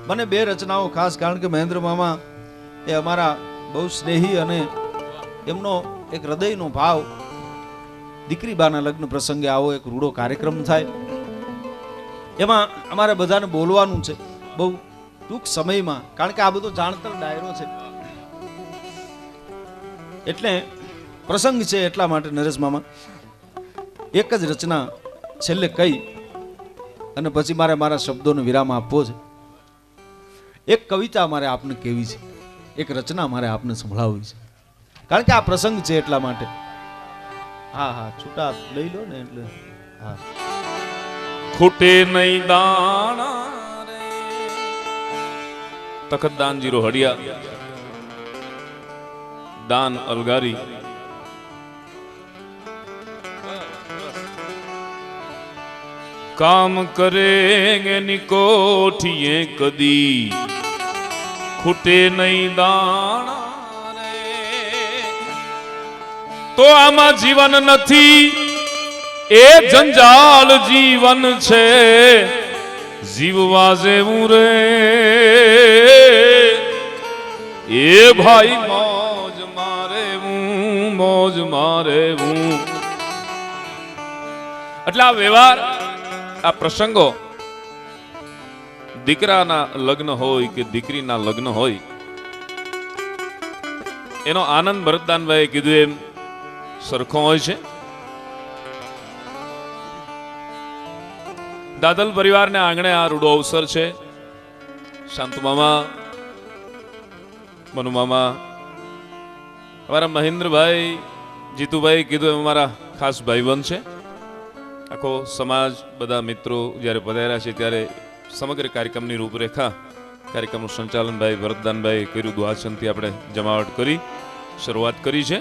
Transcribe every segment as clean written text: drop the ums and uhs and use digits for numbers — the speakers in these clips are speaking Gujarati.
મને બે રચનાઓ ખાસ, કારણ કે મહેન્દ્ર મામા એ અમારા બહુ સ્નેહી અને એમનો એક હૃદયનો ભાવ, દીકરી બાના લગ્ન પ્રસંગે આવો એક રૂડો કાર્યક્રમ થાય, એમાં અમારે બધાને બોલવાનું છે બહુ ટૂંક સમયમાં, કારણ કે આ બધો જાણતર ડાયરો છે એટલે પ્રસંગ છે, એટલા માટે નરેશ મામા એક જ રચના છેલ્લે કહી અને પછી મારે મારા શબ્દોનો વિરામ આપવો છે. એક કવિતા મારે આપને કહેવી છે, એક રચના મારે આપને સંભળાવવી છે, કારણ કે આ પ્રસંગ છે એટલા માટે. હા હા, છૂટા લઈ લો ને એટલે. હા, ખૂટે નહીં દાણા રે. તખતદાનજીરો હડિયા, દાન અલગારી. કામ કરેંગે નિકોઠીએ કદી ખૂટે નહીં દાણા રે. તો આમાં જીવન નથી, એ જંજાલ જીવન છે, જીવવા જેવું રે. એ ભાઈ મોજ મારે હું, મોજ મારે હું. એટલે આ વ્યવહાર, આ પ્રસંગો, દીકરાના લગ્ન હોય કે દીકરીના લગ્ન હોય, એનો આનંદ ભરતદાનભાઈ કીધું એમ સરખો હોય છે. દાદલ પરિવારને આંગણે આ રૂડો અવસર છે. શાંતુ મામા, મનુ મામા, અમારા મહેન્દ્રભાઈ, જીતુભાઈ કીધું એમ અમારા ખાસ ભાઈબંધ છે. આખો સમાજ, બધા મિત્રો જ્યારે પધાર્યા છે ત્યારે સમગ્ર કાર્યક્રમની રૂપરેખા, કાર્યક્રમનું સંચાલન ભાઈ ભરતદાનભાઈ કર્યું. દ્વાસનથી આપણે જમાવટ કરી શરૂઆત કરી છે.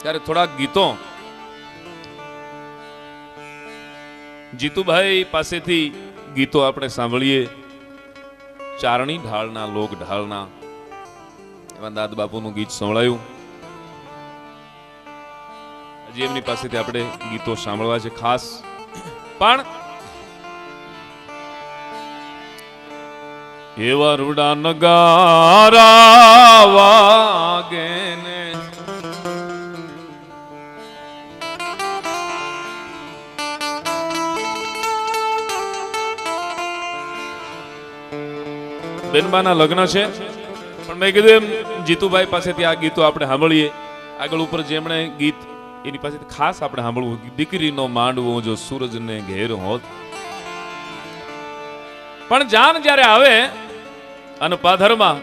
ત્યારે થોડાક ગીતો જીતુભાઈ પાસેથી ગીતો આપણે સાંભળીએ. ચારણી ઢાળના, લોક ઢાળના, એમાં દાદ બાપુનું ગીત સંભળાયું. હજી એમની પાસેથી આપણે ગીતો સાંભળવા છે ખાસ. પણ એવા રૂડા નગારા વાગે ને બેનબાના લગ્ન છે, પણ મેં કીધું એમ જીતુભાઈ પાસેથી આ ગીતો આપણે સાંભળીએ. આગળ ઉપર જેમણે ગીત, એની પાસેથી ખાસ આપણે સાંભળવું. દીકરીનો માંડવો જો સૂરજને ઘેર હોત. પણ જાન જ્યારે આવે અને પાધરમાં,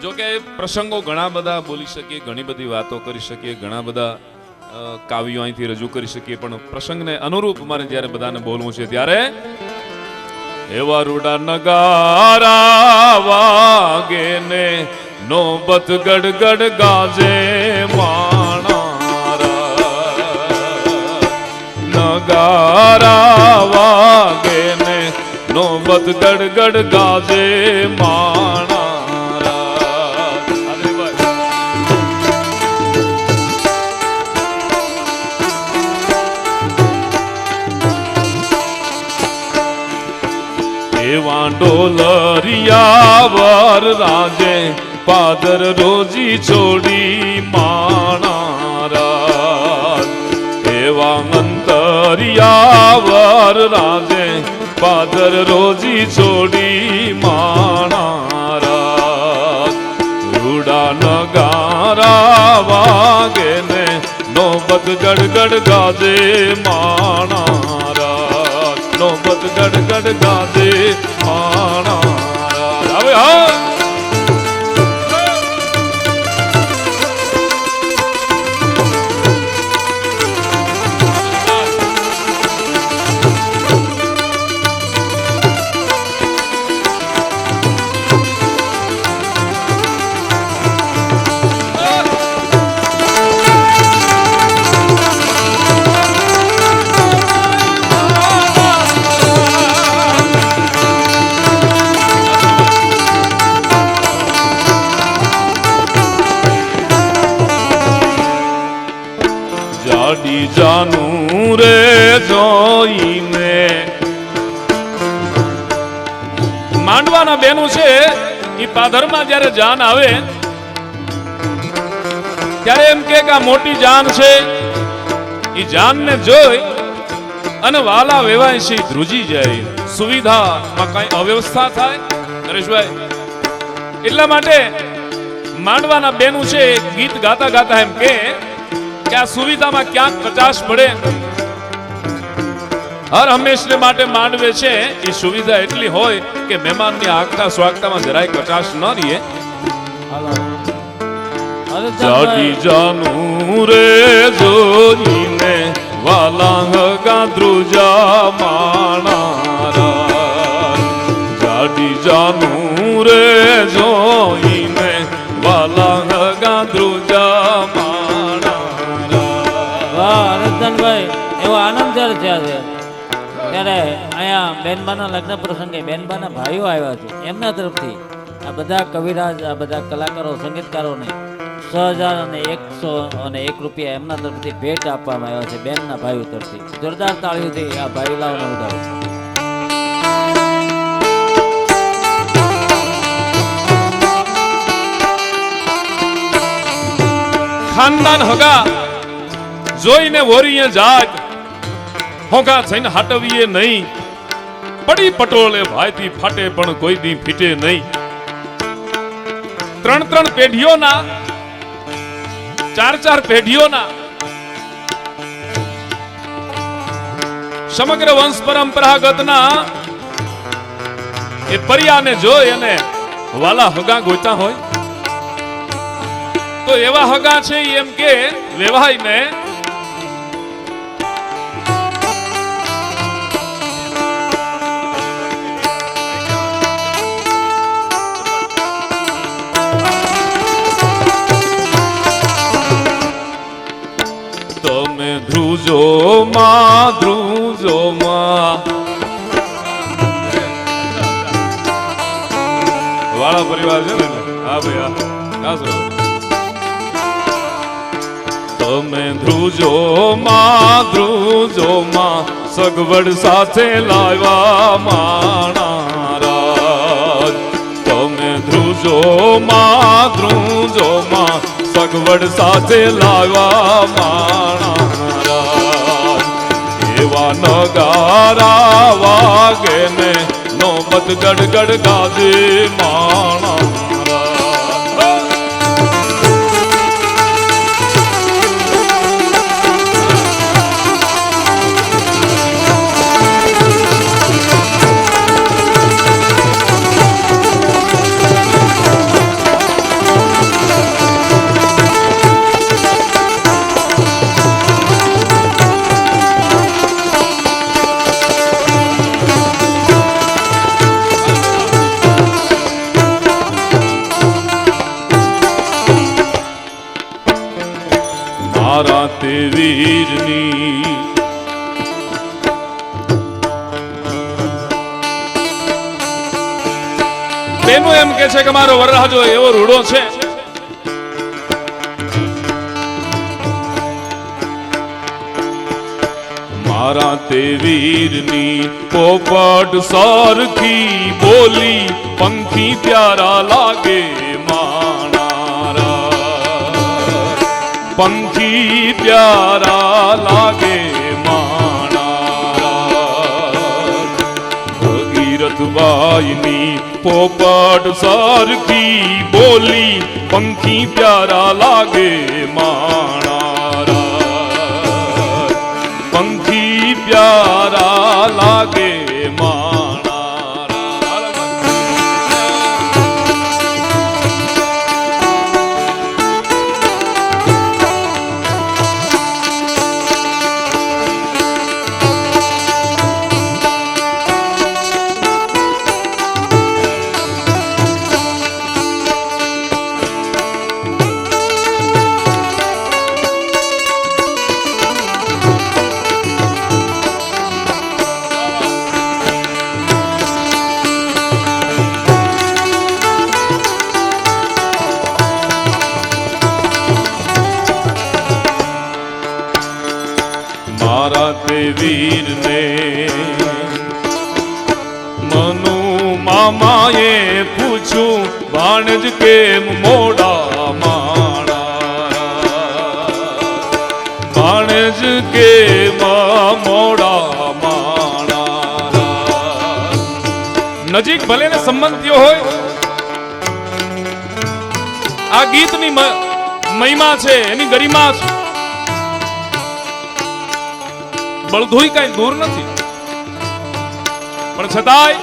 જો કે પ્રસંગો ઘણા બધા બોલી શકીએ, ઘણી બધી વાતો કરી શકીએ, ઘણા બધા કાવ્યો અહીંથી રજૂ કરી શકીએ, પણ પ્રસંગને અનુરૂપ મારે જ્યારે બધાને બોલવું છે ત્યારે એવા રૂડા નગારા વાગે ને નોબત ગડગડ ગાજે માણા. નગારા વાગે ને નોબત ગડગડ ગાજે માણા. ડોલરિયા વર રાજે પાદર રોજી છોડી માણા. એવા અંતરિયા વર રાજે પાદર રોજી છોડી માણા. રૂડા નગારા વાગે ને નોબત ગડગડ ગાજે માણા. નોબત ગડગડ ગાજે માણા. હવે હા, માંડવાના બેનું છે એ પાધરમાં જ્યારે જાન આવે ત્યારે એમ કે આ મોટી જાન છે. એ જાનને જોઈ અને વાલા વેવાયસી ધ્રુજી જાય. સુવિધામાં કઈ અવ્યવસ્થા થાય નરેશભાઈ, એટલા માટે માંડવાના બેનું છે ગીત ગાતા ગાતા એમ કે આ સુવિધામાં ક્યાંક કચાશ પડે. હર હંમેશને માટે માંડવે છે એ સુવિધા એટલી હોય કે મહેમાનની આગતા સ્વાગતામાં જરાય કચાશ ન રહે. જાડી જાનું રે જોઈને વાલા ગાદ્રુજા માણારા. જાડી જાનું રે જોઈને વાલા ગાદ્રુજા માણારા. વાહ રતનભાઈ, એવો આનંદ જ્યારે થયા છે ત્યારે અહીંયા બેનબાના લગ્ન પ્રસંગે બેનબાના ભાઈઓ આવ્યા છે. એમના તરફથી આ બધા કવિરાજ, આ બધા કલાકારો, સંગીતકારોને 6,101 રૂપિયા એમના તરફથી ભેટ આપવામાં આવ્યા છે. બેનના ભાઈઓ તરફથી જોરદાર તાળીઓથી આ ભાઈલાઓને વધાવો. ખાનદાન હગા જોઈને વોરીએ જાગ, હોગા થઈને હાટવીએ નહીં. પડી પટોળે ભાઈથી ફાટે પણ કોઈ દી ફીટે નહીં. 3 પેઢીઓના, 4 પેઢીઓના સમગ્ર વંશ પરંપરાગતના એ પરિયાને જોઈ અને વાલા હગા ગોતા હોય તો એવા હગા છે એમ કે વેવાઈને તમે ધ્રુજો માં વાળા પરિવાર છે ને. હા ભાઈ, હા તમે ધ્રુજો માં સગવડ સાથે લાવ્યા માણારા. તમે ધ્રુજો માં સગવડ સાથે લાવ્યા માણારા. એવા નગારા વાગે ને નોબત ગડગડ ગાજે માણા. મારા તે વીરની બેનો એમ કે છે કે મારો વરરાજો એવો રૂડો છે. મારા તે વીરની પોપટ સરખી બોલી પંખી પ્યારા લાગે પંખી પ્યારા લાગે માણારા. ભગીરથબાઈની પોપટ સરખી બોલી પંખી પ્યારા લાગે માણારા. પંખી પ્યારા લાગે મારા તે વીરને મનુ માં મામાએ પૂછ્યું ભાણજ કેમ મોડા માણા ભાણજ કેમ મોડા માણા નજીક ભલે ને સંબંધ થયો હોય આ ગીતની મહિમા છે એની ગરિમા છે બળધોઈ કઈ દૂર નથી પણ છતાંય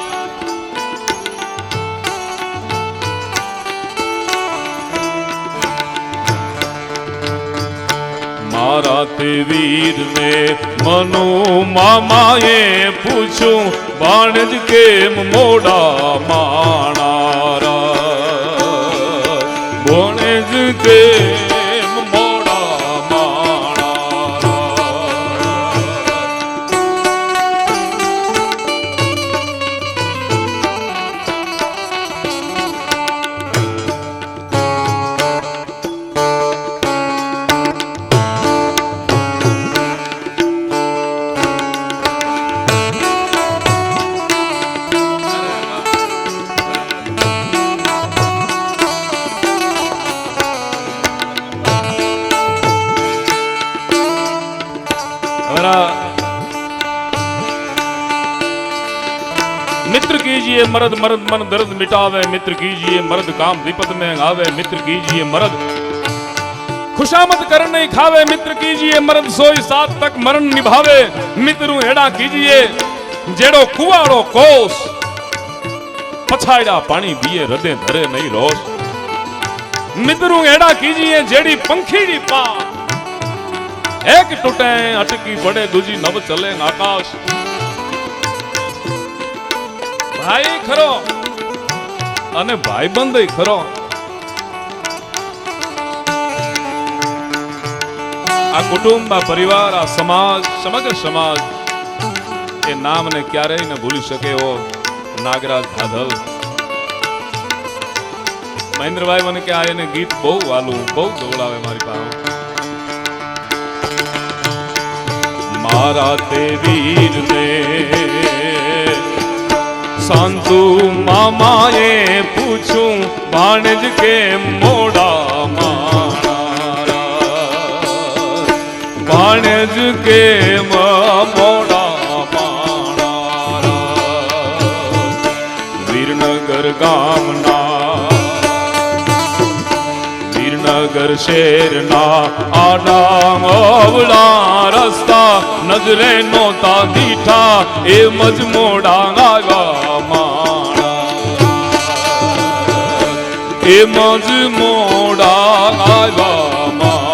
મારા તે વીરને મનો મામાએ પૂછ્યું ભાણજ કેમ મોડા માણારા ભાણજ કેમ મોડા માણારા मित्र कीजिए मर्द मर्द मन दर्द मिटावे मित्र कीजिए मर्द काम विपद में आवे मित्र कीजिए मर्द खुशामद कर नहीं खावे मित्र कीजिए मर्द सोई सात तक मरण निभावे मित्रु हेड़ा कीजिए जेड़ो कुवाड़ो कोस पछाड़ा पानी पिए हृदय धरे नहीं रोष मित्रु हेड़ा कीजिए जेड़ी पंखीड़ी पा एक टूटे अटकी पड़े दूजी नव चले आकाश भाई खरो अने भाईबंध खरो आ कुटुंब आ परिवार आ समाज समग्र समाज ए नाम ने क्यारे न भूली सके वो नागराज भादल महेंद्र भाई मन के आए ने गीत बहु वालू बहु दौड़ावे मारी पास मारा ते वीर ने सांतु मामाए पूछूं भाणज के मोड़ा मारा भाणज के मोड़ा मारा वीरनगर गामना वीरनगर शेरना आडा अवड़ा रस्ता नजरे नोता दीठा ए मजमोड़ा आवा माणा ए मजमोड़ा आवा माणा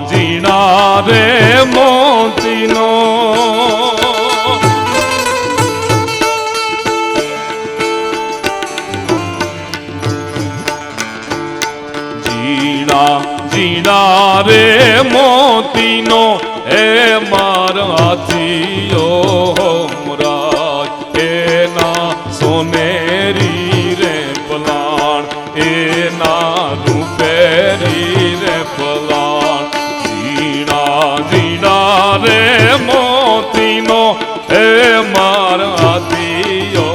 जीना रे मोतीनो जीना रे मोतीनो ए मार हाथियो हमराज ए ना सोनेरी रे पलाण ए ना रूपेरी रे पलाण जीना रे मोतीनो ए मार हाथियो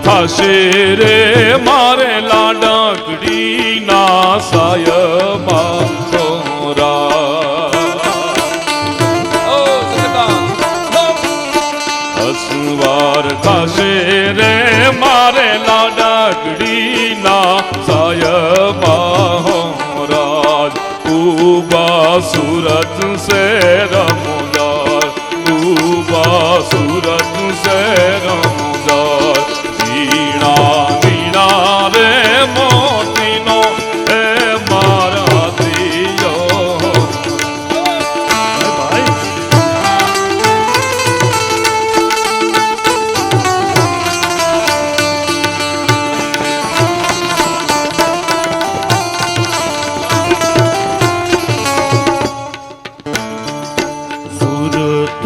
થશે રે મારે લાડકડી ના સાયબા છોરા અસવાર થશે રે મારે લાડકડી ના સાયબા હોરાજ ઉબા સુરત સે રમુદાર ઉબા સુરત સે રમુદાર वीणा रे मोतीनो ए मारा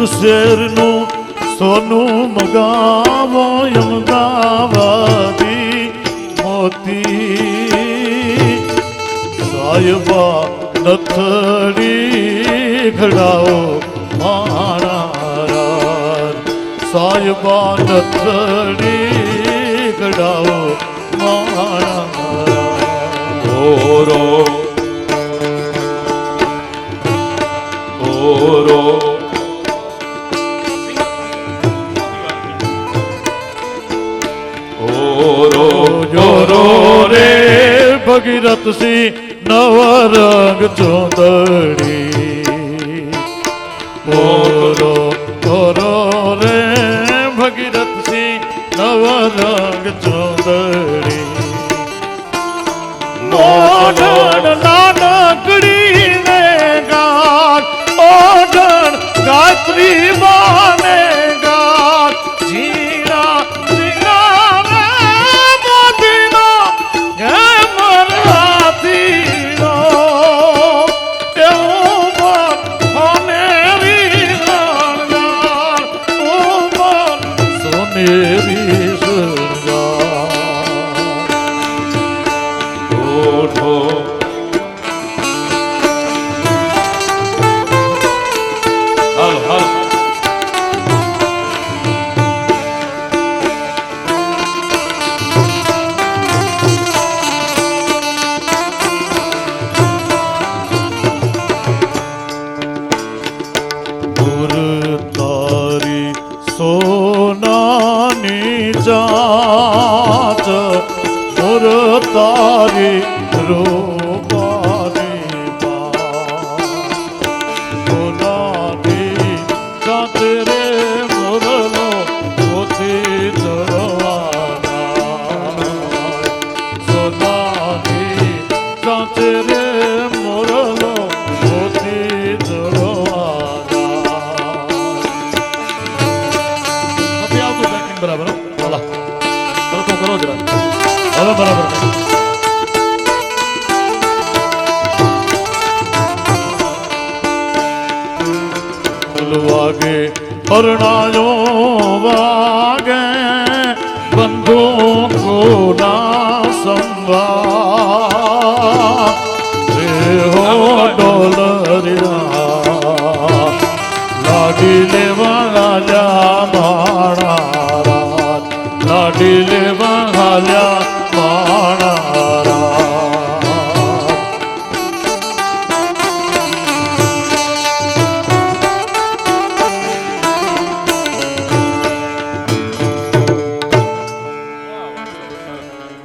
શેરનું સોનું મગાવો અમદાવાદી મોતી સાયબા નથડી ખડાઓ માણા સાયબા નથડી ખડાઓ માણા ઓરો ઓરો ઓરો જોરો રે ભગીરથ સિંહ નવરંગ ચોદડી ઓરો ઓરો રે ભગીરથ સિંહ નવરંગ ચોદડી મોઢણ નાનકડી ને ગાત ઓઢણ ગાત્રી બાને ગાત જીરા જીરા રે મોદીનો હે મરાઠીનો એવું મન સોનેરી શણગાર મન સોનેરી શણગાર ઓઢો હાલો હાલો ગુર તારી સોનાની જાત ગુર તારી રૂપાની સોનાની જાત રે મોરલો મોતી ચરવાના સોનાની જાત રે મોરલો મોતી ચરવાના નથી આવતું backing બરાબર બોલા કરો જરા હવે બરાબર વાગે હરણાયો વાગે બંદૂકોના સંવા રે હો ડોલરિયા લાડી લેવા ગાલ્યા માણા રાત લાડી લેવા ગાલ્યા માણા રાત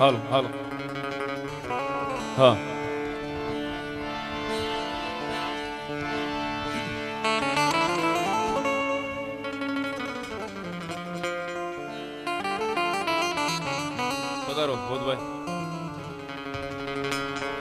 હાલો હાલો હા પધારો ભોજભાઈ